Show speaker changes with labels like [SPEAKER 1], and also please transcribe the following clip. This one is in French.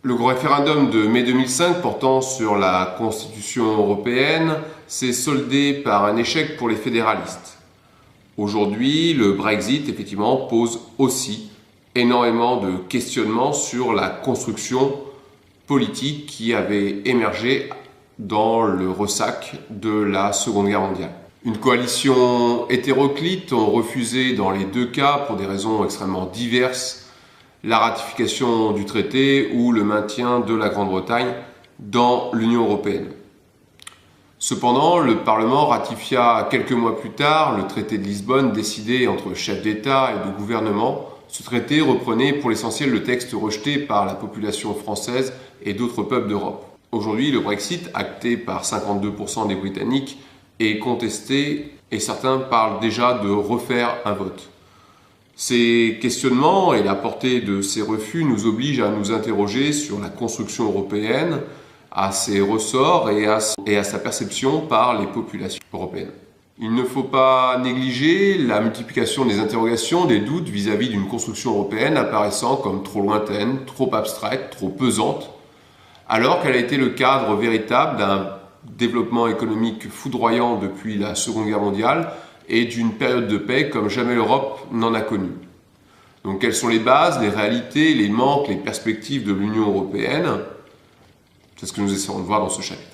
[SPEAKER 1] Le référendum de mai 2005 portant sur la Constitution européenne s'est soldé par un échec pour les fédéralistes. Aujourd'hui, le Brexit, effectivement, pose aussi énormément de questionnements sur la construction politique qui avait émergé dans le ressac de la Seconde Guerre mondiale. Une coalition hétéroclite ont refusé dans les deux cas, pour des raisons extrêmement diverses, la ratification du traité ou le maintien de la Grande-Bretagne dans l'Union européenne. Cependant, le Parlement ratifia quelques mois plus tard le traité de Lisbonne décidé entre chefs d'État et de gouvernement. Ce traité reprenait pour l'essentiel le texte rejeté par la population française et d'autres peuples d'Europe. Aujourd'hui, le Brexit, acté par 52% des Britanniques, est contesté et certains parlent déjà de refaire un vote. Ces questionnements et la portée de ces refus nous obligent à nous interroger sur la construction européenne, à ses ressorts et à sa perception par les populations européennes. Il ne faut pas négliger la multiplication des interrogations, des doutes vis-à-vis d'une construction européenne apparaissant comme trop lointaine, trop abstraite, trop pesante, alors qu'elle a été le cadre véritable d'un développement économique foudroyant depuis la Seconde Guerre mondiale et d'une période de paix comme jamais l'Europe n'en a connu. Donc quelles sont les bases, les réalités, les manques, les perspectives de l'Union européenne? C'est ce que nous essaierons de voir dans ce chapitre.